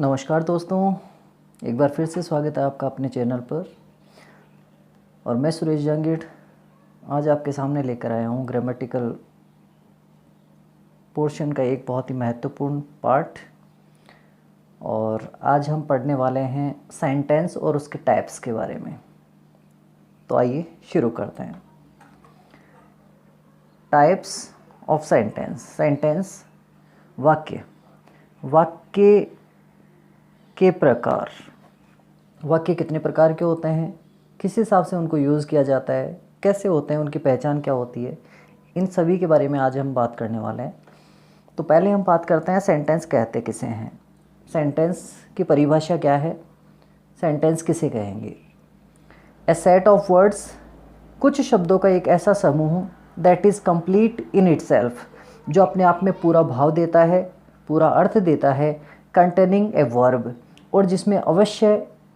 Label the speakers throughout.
Speaker 1: नमस्कार दोस्तों, एक बार फिर से स्वागत है आपका अपने चैनल पर। और मैं सुरेश जंगीड़ आज आपके सामने लेकर आया हूँ ग्रामेटिकल पोर्शन का एक बहुत ही महत्वपूर्ण पार्ट। और आज हम पढ़ने वाले हैं सेंटेंस और उसके टाइप्स के बारे में। तो आइए शुरू करते हैं। Types of sentence. सेंटेंस वाक्य के प्रकार। वाक्य कितने प्रकार के होते हैं, किस हिसाब से उनको यूज़ किया जाता है, कैसे होते हैं, उनकी पहचान क्या होती है, इन सभी के बारे में आज हम बात करने वाले हैं। तो पहले हम बात करते हैं सेंटेंस कहते किसे हैं। सेंटेंस की परिभाषा क्या है, सेंटेंस किसे कहेंगे। ए सेट ऑफ वर्ड्स, कुछ शब्दों का एक ऐसा समूह that is complete in itself, जो अपने आप में पूरा भाव देता है, पूरा अर्थ देता है। कंटेनिंग ए वर्ब, और जिसमें अवश्य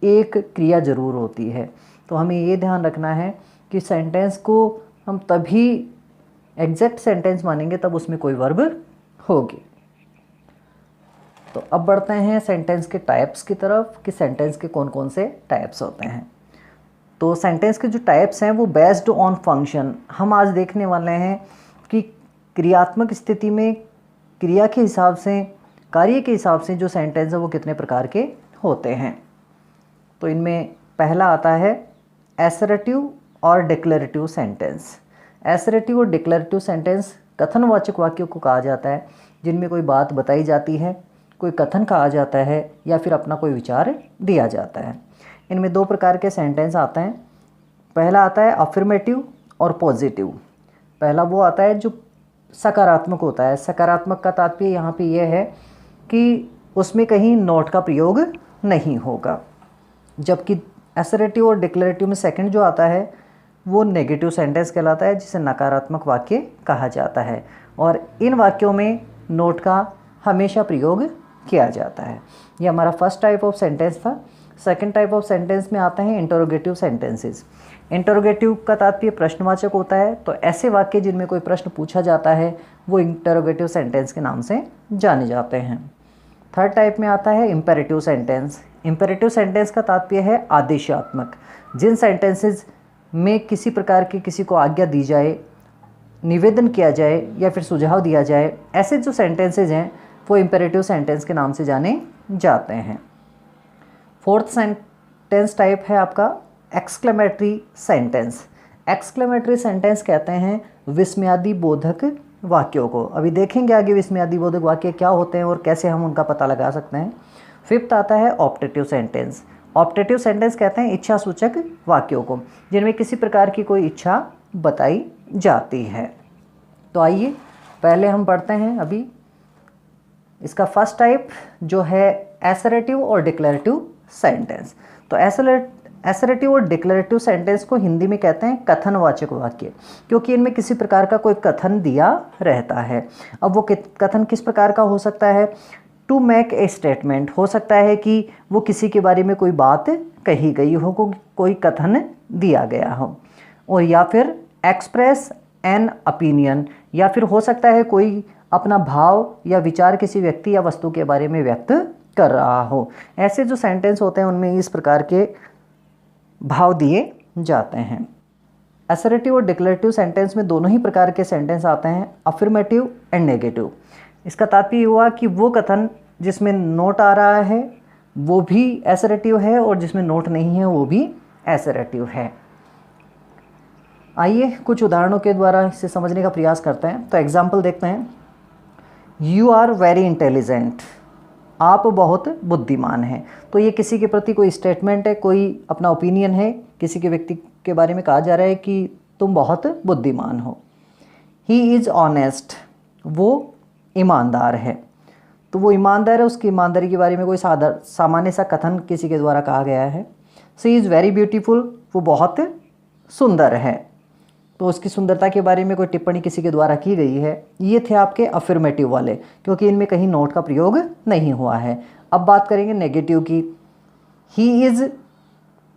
Speaker 1: एक क्रिया जरूर होती है। तो हमें ये ध्यान रखना है कि सेंटेंस को हम तभी एग्जैक्ट सेंटेंस मानेंगे तब उसमें कोई वर्ब होगी। तो अब बढ़ते हैं सेंटेंस के टाइप्स की तरफ कि सेंटेंस के कौन कौन से टाइप्स होते हैं। तो सेंटेंस के जो टाइप्स हैं वो बेस्ड ऑन फंक्शन। हम आज देखने वाले हैं कि क्रियात्मक स्थिति में क्रिया के हिसाब से, कार्य के हिसाब से जो सेंटेंस है वो कितने प्रकार के होते हैं। तो इनमें पहला आता है एसरेटिव और डिक्लेरेटिव सेंटेंस। एसरेटिव और डिक्लेरेटिव सेंटेंस कथनवाचक वाक्यों को कहा जाता है, जिनमें कोई बात बताई जाती है, कोई कथन कहा जाता है या फिर अपना कोई विचार दिया जाता है। इनमें दो प्रकार के सेंटेंस आते हैं। पहला आता है अफर्मेटिव और पॉजिटिव। पहला वो आता है जो सकारात्मक होता है। सकारात्मक का तात्पर्य यहाँ पे ये है कि उसमें कहीं नॉट का प्रयोग नहीं होगा। जबकि एसरेटिव और डिक्लेरेटिव में सेकंड जो आता है वो नेगेटिव सेंटेंस कहलाता है, जिसे नकारात्मक वाक्य कहा जाता है। और इन वाक्यों में नोट का हमेशा प्रयोग किया जाता है। ये हमारा फर्स्ट टाइप ऑफ सेंटेंस था। सेकंड टाइप ऑफ सेंटेंस में आते हैं इंटरोगेटिव सेंटेंसेस। इंटरोगेटिव का तात्पर्य प्रश्नवाचक होता है। तो ऐसे वाक्य जिनमें कोई प्रश्न पूछा जाता है वो इंटरोगेटिव सेंटेंस के नाम से जाने जाते हैं। थर्ड टाइप में आता है इम्पेरेटिव सेंटेंस। इम्पेरेटिव सेंटेंस का तात्पर्य है आदेशात्मक। जिन सेंटेंसेस में किसी प्रकार की किसी को आज्ञा दी जाए, निवेदन किया जाए या फिर सुझाव दिया जाए, ऐसे जो सेंटेंसेज हैं वो इम्पेरेटिव सेंटेंस के नाम से जाने जाते हैं। फोर्थ सेंटेंस टाइप है आपका एक्सक्लेमेटरी सेंटेंस। एक्सक्लेमेटरी सेंटेंस कहते हैं विस्मयादि बोधक वाक्यों को। अभी देखेंगे आगे विस्मयादि बोधक वाक्य क्या होते हैं और कैसे हम उनका पता लगा सकते हैं। फिफ्थ आता है ऑप्टेटिव सेंटेंस। ऑप्टेटिव सेंटेंस कहते हैं इच्छा सूचक वाक्यों को, जिनमें किसी प्रकार की कोई इच्छा बताई जाती है। तो आइए पहले हम पढ़ते हैं अभी इसका फर्स्ट टाइप जो है एसरेटिव और डिक्लेरेटिव सेंटेंस। तो एसरेटिव और डिक्लेरेटिव सेंटेंस को हिंदी में कहते हैं कथनवाचक वाक्य, क्योंकि इनमें किसी प्रकार का कोई कथन दिया रहता है। अब वो कथन किस प्रकार का हो सकता है। टू मेक ए स्टेटमेंट, हो सकता है कि वो किसी के बारे में कोई बात कही गई हो, कोई कथन दिया गया हो। और या फिर एक्सप्रेस एन ओपिनियन, या फिर हो सकता है कोई अपना भाव या विचार किसी व्यक्ति या वस्तु के बारे में व्यक्त कर रहा हो। ऐसे जो सेंटेंस होते हैं उनमें इस प्रकार के भाव दिए जाते हैं। असर्टिव और डिक्लेरेटिव सेंटेंस में दोनों ही प्रकार के सेंटेंस आते हैं, अफर्मेटिव एंड नेगेटिव। इसका तात्पर्य हुआ कि वो कथन जिसमें नोट आ रहा है वो भी असर्टिव है और जिसमें नोट नहीं है वो भी असर्टिव है। आइए कुछ उदाहरणों के द्वारा इसे समझने का प्रयास करते हैं। तो एग्जाम्पल देखते हैं। यू आर वेरी इंटेलिजेंट, आप बहुत बुद्धिमान हैं। तो ये किसी के प्रति कोई स्टेटमेंट है, कोई अपना ओपिनियन है, किसी के व्यक्ति के बारे में कहा जा रहा है कि तुम बहुत बुद्धिमान हो। ही इज़ ऑनेस्ट, वो ईमानदार है। तो वो ईमानदार है, उसकी ईमानदारी के बारे में कोई सामान्य सा कथन किसी के द्वारा कहा गया है। सी इज़ वेरी ब्यूटीफुल, वो बहुत सुंदर है। तो उसकी सुंदरता के बारे में कोई टिप्पणी किसी के द्वारा की गई है। ये थे आपके अफर्मेटिव वाले, क्योंकि इनमें कहीं नोट का प्रयोग नहीं हुआ है। अब बात करेंगे नेगेटिव की। ही इज़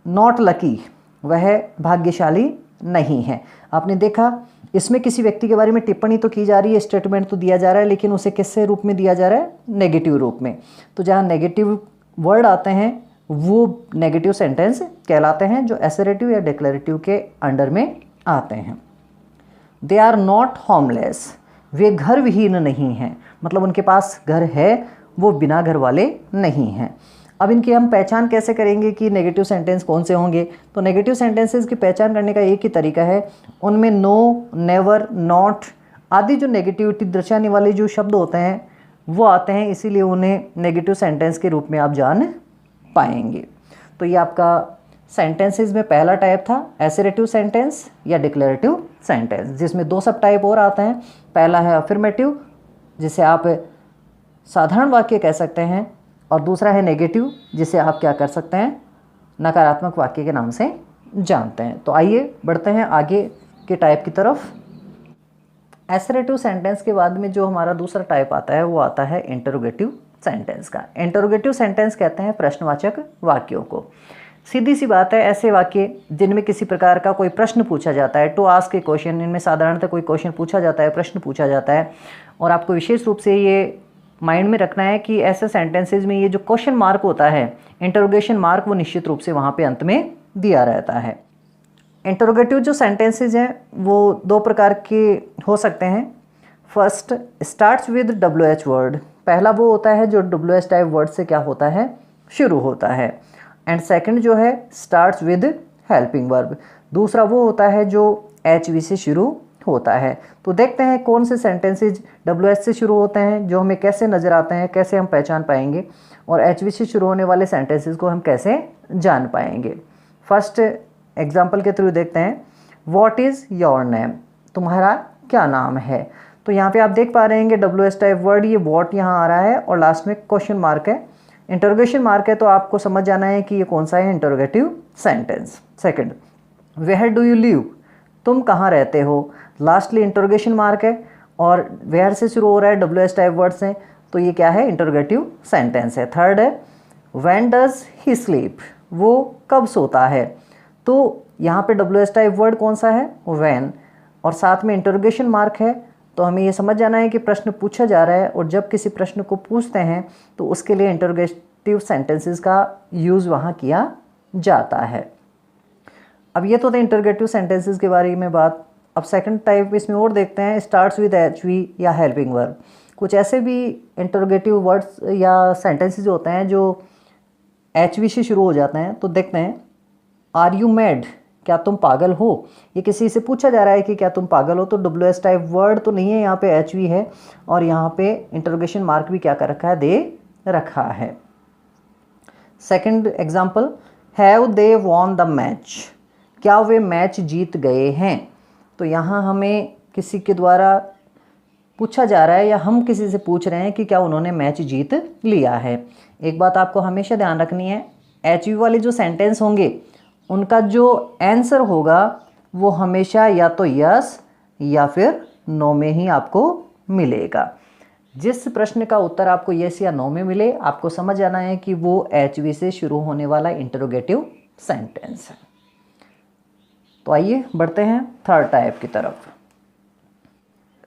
Speaker 1: नॉट लकी, वह भाग्यशाली नहीं है। आपने देखा इसमें किसी व्यक्ति के बारे में टिप्पणी तो की जा रही है, स्टेटमेंट तो दिया जा रहा है, लेकिन उसे किससे रूप में दिया जा रहा है, नेगेटिव रूप में। तो जहाँ नेगेटिव वर्ड आते हैं वो नेगेटिव सेंटेंस कहलाते हैं, जो एसरेटिव या डिक्लेरेटिव के अंडर में आते हैं। दे आर नॉट होमलेस, वे घर विहीन नहीं हैं, मतलब उनके पास घर है, वो बिना घर वाले नहीं हैं। अब इनकी हम पहचान कैसे करेंगे कि नेगेटिव सेंटेंस कौन से होंगे? तो नेगेटिव सेंटेंसेस की पहचान करने का एक ही तरीका है, उनमें नो, नेवर, नॉट आदि जो नेगेटिविटी दर्शाने वाले जो शब्द होते हैं वो आते हैं, इसीलिए उन्हें नेगेटिव सेंटेंस के रूप में आप जान पाएंगे। तो ये आपका सेंटेंसेस में पहला टाइप था, एसरेटिव सेंटेंस या डिक्लेरेटिव सेंटेंस, जिसमें दो सब टाइप और आते हैं। पहला है अफर्मेटिव, जिसे आप साधारण वाक्य कह सकते हैं, और दूसरा है नेगेटिव, जिसे आप क्या कर सकते हैं, नकारात्मक वाक्य के नाम से जानते हैं। तो आइए बढ़ते हैं आगे के टाइप की तरफ। एसरेटिव सेंटेंस के बाद में जो हमारा दूसरा टाइप आता है वो आता है इंटरोगेटिव सेंटेंस का। इंटरोगेटिव सेंटेंस कहते हैं प्रश्नवाचक वाक्यों को। सीधी सी बात है, ऐसे वाक्य जिनमें किसी प्रकार का कोई प्रश्न पूछा जाता है, टू आस्क ए क्वेश्चन, इनमें साधारणतः कोई क्वेश्चन पूछा जाता है, प्रश्न पूछा जाता है, और आपको विशेष रूप से ये माइंड में रखना है कि ऐसे सेंटेंसेज में ये जो क्वेश्चन मार्क होता है, इंटरोगेशन मार्क, वो निश्चित रूप से वहाँ पे अंत में दिया रहता है। इंटरोगेटिव जो सेंटेंसेज हैं वो दो प्रकार के हो सकते हैं। First starts with WH word, पहला वो होता है जो WH टाइप वर्ड से क्या होता है, शुरू होता है। एंड सेकंड जो है स्टार्ट्स विद हेल्पिंग वर्ब, दूसरा वो होता है जो HV से शुरू होता है। तो देखते हैं कौन से सेंटेंसेज WH से शुरू होते हैं, जो हमें कैसे नज़र आते हैं, कैसे हम पहचान पाएंगे, और HV से शुरू होने वाले सेंटेंसेज को हम कैसे जान पाएंगे। फर्स्ट एग्जाम्पल के थ्रू देखते हैं। व्हाट इज़ योर नेम, तुम्हारा क्या नाम है। तो यहाँ पे आप देख पा रहे हैं WH टाइप वर्ड, ये व्हाट यहाँ आ रहा है और लास्ट में क्वेश्चन मार्क है, इंटरोगेशन मार्क है, तो आपको समझ जाना है कि ये कौन सा है, interrogative sentence. Second, where do you live, तुम कहाँ रहते हो, लास्टली इंटरोगेशन मार्क है और वेयर से शुरू हो रहा है, WH टाइप वर्ड से, तो ये क्या है, इंटरोगेटिव सेंटेंस है। थर्ड है व्हेन डज ही स्लीप, वो कब सोता है, तो यहाँ पे WH टाइप वर्ड कौन सा है, व्हेन, और साथ में इंटरोगेशन मार्क है। तो हमें ये समझ जाना है कि प्रश्न पूछा जा रहा है, और जब किसी प्रश्न को पूछते हैं तो उसके लिए इंटरोगेटिव सेंटेंसेस का यूज़ वहाँ किया जाता है। अब ये तो थे इंटरोगेटिव सेंटेंसेस के बारे में बात। अब सेकंड टाइप इसमें और देखते हैं, स्टार्ट्स विद HV या हेल्पिंग वर्ब। कुछ ऐसे भी इंटरोगेटिव वर्ड्स या सेंटेंसेस होते हैं जो HV से शुरू हो जाते हैं। तो देखते हैं, आर यू मैड, क्या तुम पागल हो, ये किसी से पूछा जा रहा है कि क्या तुम पागल हो, तो WH टाइप वर्ड तो नहीं है, यहाँ पे HV है, और यहाँ पे इंटरोगेशन मार्क भी क्या कर रखा है, दे रखा है। Second example, have they won the match, क्या वे मैच जीत गए हैं। तो यहाँ हमें किसी के द्वारा पूछा जा रहा है या हम किसी से पूछ रहे हैं कि क्या उन्होंने मैच जीत लिया है। एक बात आपको हमेशा ध्यान रखनी है, HV वाले जो सेंटेंस होंगे उनका जो आंसर होगा वो हमेशा या तो यस या फिर नो में ही आपको मिलेगा। जिस प्रश्न का उत्तर आपको यस या नो में मिले, आपको समझ आना है कि वो HV से शुरू होने वाला इंटरोगेटिव सेंटेंस है। तो आइए बढ़ते हैं थर्ड टाइप की तरफ।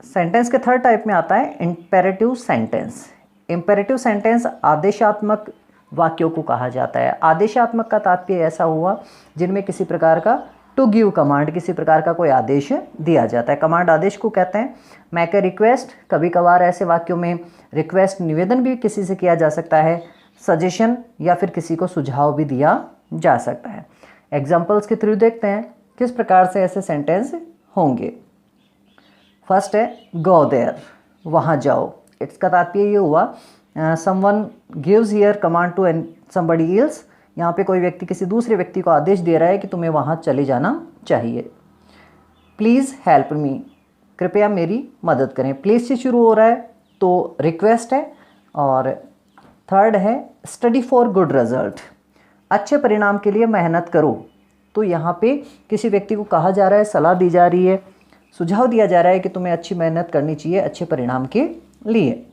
Speaker 1: सेंटेंस के थर्ड टाइप में आता है इंपेरेटिव सेंटेंस। इंपेरेटिव सेंटेंस आदेशात्मक वाक्यों को कहा जाता है। आदेशात्मक का तात्पर्य ऐसा हुआ जिनमें किसी प्रकार का टू गिव कमांड, किसी प्रकार का कोई आदेश दिया जाता है। कमांड आदेश को कहते हैं। मैक ए रिक्वेस्ट, कभी कभार ऐसे वाक्यों में रिक्वेस्ट निवेदन भी किसी से किया जा सकता है, सजेशन या फिर किसी को सुझाव भी दिया जा सकता है। एग्जाम्पल्स के थ्रू देखते हैं किस प्रकार से ऐसे सेंटेंस होंगे। फर्स्ट है गो देयर, वहाँ जाओ। इसका तात्पर्य ये हुआ someone gives here command to somebody else, यहाँ पे कोई व्यक्ति किसी दूसरे व्यक्ति को आदेश दे रहा है कि तुम्हें वहाँ चले जाना चाहिए। प्लीज़ हेल्प मी, कृपया मेरी मदद करें। प्लीज़ से शुरू हो रहा है तो रिक्वेस्ट है। और थर्ड है स्टडी फॉर गुड रिजल्ट, अच्छे परिणाम के लिए मेहनत करो। तो यहाँ पे किसी व्यक्ति को कहा जा रहा है, सलाह दी जा रही है, सुझाव दिया जा रहा है कि तुम्हें अच्छी मेहनत करनी चाहिए अच्छे परिणाम के लिए।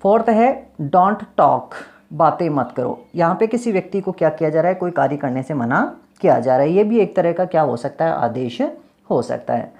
Speaker 1: फोर्थ है डोंट टॉक, बातें मत करो। यहाँ पे किसी व्यक्ति को क्या किया जा रहा है, कोई कार्य करने से मना किया जा रहा है। ये भी एक तरह का क्या हो सकता है, आदेश हो सकता है।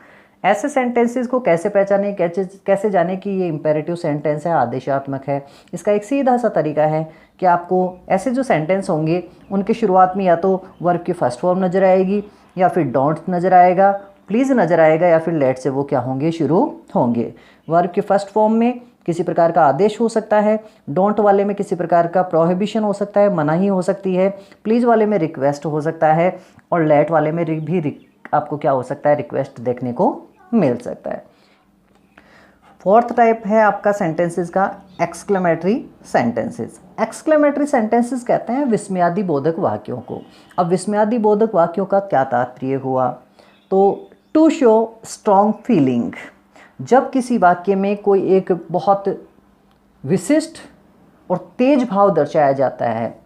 Speaker 1: ऐसे सेंटेंसेस को कैसे पहचाने, कैसे जाने कि ये इम्पेरेटिव सेंटेंस है, आदेशात्मक है। इसका एक सीधा सा तरीका है कि आपको ऐसे जो सेंटेंस होंगे उनकी शुरुआत में या तो वर्ब की फर्स्ट फॉर्म नज़र आएगी, या फिर डोंट नज़र आएगा, प्लीज़ नज़र आएगा, या फिर लेट से वो क्या होंगे, शुरू होंगे। वर्ब की फर्स्ट फॉर्म में किसी प्रकार का आदेश हो सकता है, डोंट वाले में किसी प्रकार का प्रोहिबिशन हो सकता है, मनाही हो सकती है, प्लीज़ वाले में रिक्वेस्ट हो सकता है, और लेट वाले में भी आपको क्या हो सकता है, रिक्वेस्ट देखने को मिल सकता है। फोर्थ टाइप है आपका सेंटेंसेस का एक्सक्लेमेटरी सेंटेंसेस। एक्सक्लेमेटरी सेंटेंसेस कहते हैं विस्मयादि बोधक वाक्यों को। अब विस्मयादि बोधक वाक्यों का क्या तात्पर्य हुआ, तो टू शो स्ट्रॉन्ग फीलिंग, जब किसी वाक्य में कोई एक बहुत विशिष्ट और तेज भाव दर्शाया जाता है,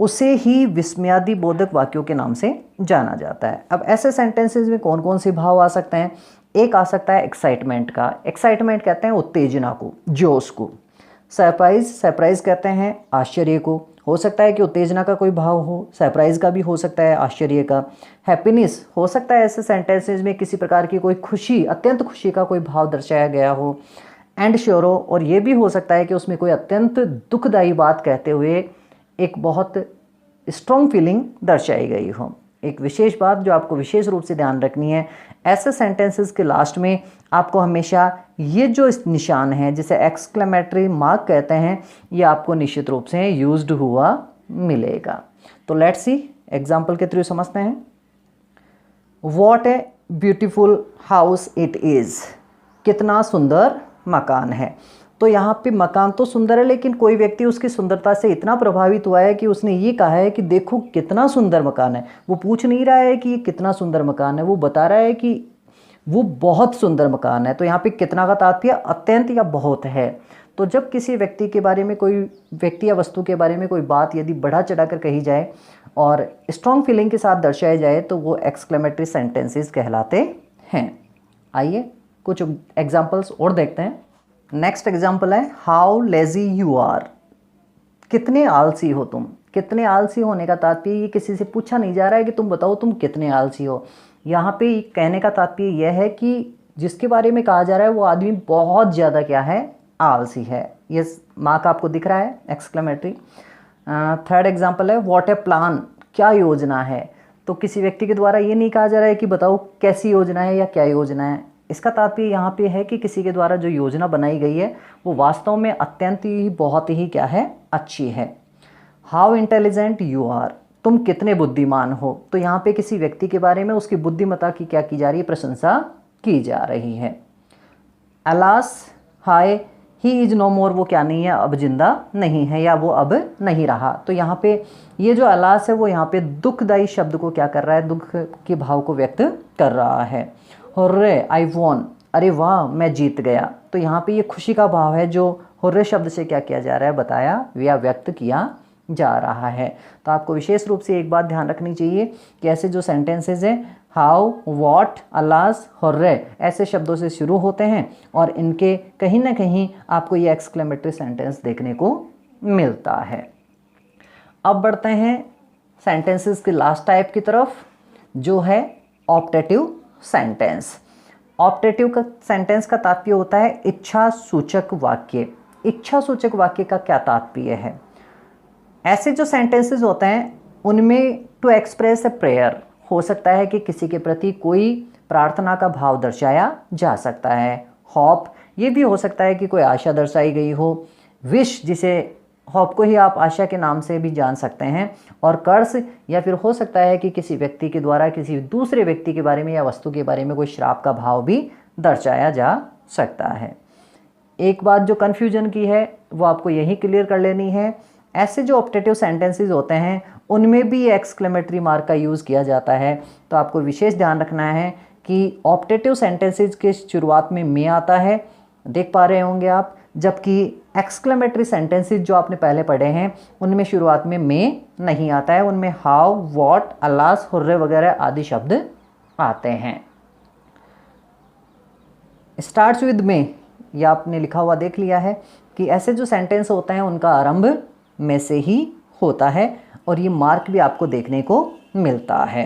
Speaker 1: उसे ही विस्मयादि बोधक वाक्यों के नाम से जाना जाता है। अब ऐसे सेंटेंसेस में कौन कौन से भाव आ सकते हैं, एक आ सकता है एक्साइटमेंट का। एक्साइटमेंट कहते हैं उत्तेजना को, जोश को। सरप्राइज कहते हैं आश्चर्य को। हो सकता है कि उत्तेजना का कोई भाव हो, सरप्राइज का भी हो सकता है, आश्चर्य का। हैप्पीनेस हो सकता है ऐसे सेंटेंसेस में किसी प्रकार की कोई खुशी, अत्यंत खुशी का कोई भाव दर्शाया गया हो। एंड श्योरो, और ये भी हो सकता है कि उसमें कोई अत्यंत दुखदायी बात कहते हुए एक बहुत स्ट्रॉन्ग फीलिंग दर्शाई गई हो। एक विशेष बात जो आपको विशेष रूप से ध्यान रखनी है, ऐसे सेंटेंसेस के लास्ट में आपको हमेशा ये जो निशान है जिसे एक्सक्लेमेटरी मार्क कहते हैं, ये आपको निश्चित रूप से यूज्ड हुआ मिलेगा। तो लेट्स सी एग्जाम्पल के थ्रू समझते हैं। What a beautiful house it is, कितना सुंदर मकान है। तो यहाँ पे मकान तो सुंदर है, लेकिन कोई व्यक्ति उसकी सुंदरता से इतना प्रभावित हुआ है कि उसने ये कहा है कि देखो कितना सुंदर मकान है। वो पूछ नहीं रहा है कि ये कितना सुंदर मकान है, वो बता रहा है कि वो बहुत सुंदर मकान है। तो यहाँ पे कितना का तात्पर्य अत्यंत या बहुत है। तो जब किसी व्यक्ति के बारे में, कोई व्यक्ति या वस्तु के बारे में कोई बात यदि बढ़ा चढ़ा कर कही जाए और स्ट्रॉन्ग फीलिंग के साथ दर्शाया जाए, तो वो एक्सक्लेमेटरी सेंटेंसेस कहलाते हैं। आइए कुछ एग्जाम्पल्स और देखते हैं। नेक्स्ट एग्जाम्पल है हाउ लेजी यू आर, कितने आलसी हो तुम। कितने आलसी होने का तात्पर्य ये किसी से पूछा नहीं जा रहा है कि तुम बताओ तुम कितने आलसी हो। यहाँ पे कहने का तात्पर्य यह है कि जिसके बारे में कहा जा रहा है वो आदमी बहुत ज़्यादा क्या है, आलसी है। ये मार्क आपको दिख रहा है एक्सक्लेमेटरी। थर्ड एग्जाम्पल है व्हाट ए प्लान, क्या योजना है। तो किसी व्यक्ति के द्वारा ये नहीं कहा जा रहा है कि बताओ कैसी योजना है या क्या योजना है। इसका तात्पर्य यहाँ पे है कि किसी के द्वारा जो योजना बनाई गई है वो वास्तव में अत्यंत ही, बहुत ही क्या है, अच्छी है। हाउ इंटेलिजेंट यू आर, तुम कितने बुद्धिमान हो। तो यहाँ पे किसी व्यक्ति के बारे में उसकी बुद्धिमत्ता की क्या की जा रही है, प्रशंसा की जा रही है। अलास हाय ही इज नो मोर, वो क्या नहीं है, अब जिंदा नहीं है या वो अब नहीं रहा। तो यहाँ पे ये जो अलास है वो यहाँ पे दुखदायी शब्द को क्या कर रहा है, दुख के भाव को व्यक्त कर रहा है। हुर्रे आई वॉन, अरे वाह मैं जीत गया। तो यहाँ पे ये खुशी का भाव है जो हुर्रे शब्द से क्या किया जा रहा है, बताया या व्यक्त किया जा रहा है। तो आपको विशेष रूप से एक बात ध्यान रखनी चाहिए कि ऐसे जो सेंटेंसेस हैं हाउ, व्हाट, अलास, हुर्रे ऐसे शब्दों से शुरू होते हैं और इनके कहीं ना कहीं आपको ये एक्सक्लेमेटरी सेंटेंस देखने को मिलता है। अब बढ़ते हैं सेंटेंसेस के लास्ट टाइप की तरफ, जो है ऑप्टेटिव सेंटेंस। ऑप्टेटिव का सेंटेंस का तात्पर्य होता है इच्छा सूचक वाक्य। इच्छा सूचक वाक्य का क्या तात्पर्य है, ऐसे जो सेंटेंसेस होते हैं उनमें टू एक्सप्रेस ए प्रेयर हो सकता है कि किसी के प्रति कोई प्रार्थना का भाव दर्शाया जा सकता है। होप, ये भी हो सकता है कि कोई आशा दर्शाई गई हो। विश, जिसे होप को ही आप आशा के नाम से भी जान सकते हैं। और कर्स, या फिर हो सकता है कि किसी व्यक्ति के द्वारा किसी दूसरे व्यक्ति के बारे में या वस्तु के बारे में कोई श्राप का भाव भी दर्शाया जा सकता है। एक बात जो कन्फ्यूजन की है वो आपको यही क्लियर कर लेनी है, ऐसे जो ऑप्टेटिव सेंटेंसेस होते हैं उनमें भी एक्सक्लेमेटरी मार्क का यूज़ किया जाता है। तो आपको विशेष ध्यान रखना है कि ऑप्टेटिव सेंटेंसेस के शुरुआत में मे आता है, देख पा रहे होंगे आप, जबकि एक्सक्लेमेटरी सेंटेंसेस जो आपने पहले पढ़े हैं उनमें शुरुआत में मे नहीं आता है, उनमें हाउ, व्हाट, अलास, हुर्रे वगैरह आदि शब्द आते हैं। स्टार्ट्स विद मे, यह आपने लिखा हुआ देख लिया है कि ऐसे जो सेंटेंस होते हैं उनका आरंभ में से ही होता है और ये मार्क भी आपको देखने को मिलता है।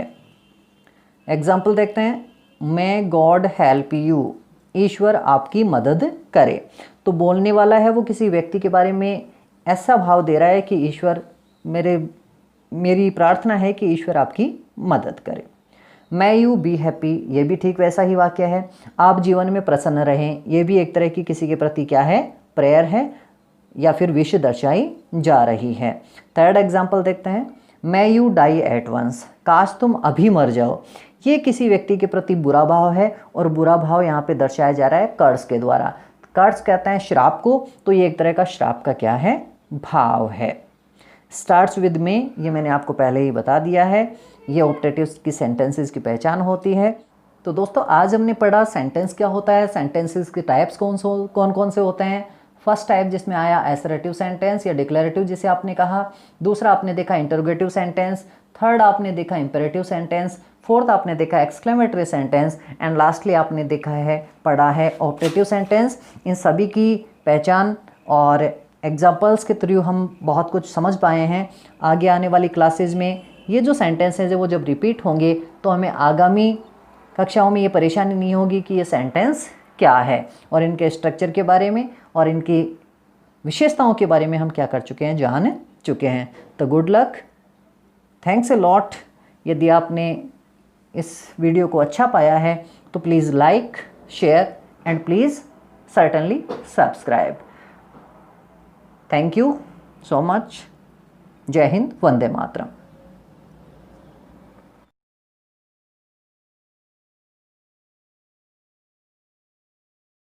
Speaker 1: एग्जाम्पल देखते हैं। मे गॉड हेल्प यू, ईश्वर आपकी मदद करे। तो बोलने वाला है वो किसी व्यक्ति के बारे में ऐसा भाव दे रहा है कि ईश्वर मेरी प्रार्थना है कि ईश्वर आपकी मदद करे। मे यू बी हैप्पी, ये भी ठीक वैसा ही वाक्य है। आप जीवन में प्रसन्न रहें, ये भी एक तरह की किसी के प्रति क्या है, प्रेयर है या फिर विश दर्शाई जा रही है। थर्ड एग्जाम्पल देखते हैं, may you die at once, काश तुम अभी मर जाओ। ये किसी व्यक्ति के प्रति बुरा भाव है और बुरा भाव यहाँ पे दर्शाया जा रहा है कर्स के द्वारा। कर्स कहते हैं श्राप को, तो ये एक तरह का श्राप का क्या है, भाव है। स्टार्ट्स विद में, ये मैंने आपको पहले ही बता दिया है, ये ऑप्टेटिव्स की सेंटेंसेस की पहचान होती है। तो दोस्तों आज हमने पढ़ा सेंटेंस क्या होता है, सेंटेंसेस के टाइप्स कौन कौन से होते हैं। फर्स्ट टाइप जिसमें आया असर्टिव सेंटेंस या डिक्लेरेटिव जिसे आपने कहा। दूसरा आपने देखा इंटरोगेटिव सेंटेंस। थर्ड आपने देखा इंपेरेटिव सेंटेंस। फोर्थ आपने देखा एक्सक्लेमेटरी सेंटेंस। एंड लास्टली आपने देखा है, पढ़ा है ऑप्टेटिव सेंटेंस। इन सभी की पहचान और एग्जाम्पल्स के थ्रू हम बहुत कुछ समझ पाए हैं। आगे आने वाली क्लासेज में ये जो सेंटेंसेज है वो जब रिपीट होंगे तो हमें आगामी कक्षाओं में ये परेशानी नहीं होगी कि ये सेंटेंस क्या है, और इनके स्ट्रक्चर के बारे में और इनकी विशेषताओं के बारे में हम क्या कर चुके हैं, जान चुके हैं। तो good luck, thanks a lot. यदि आपने इस वीडियो को अच्छा पाया है तो please like, share and please certainly subscribe. Thank you so much. जय हिंद, वंदे मातरम।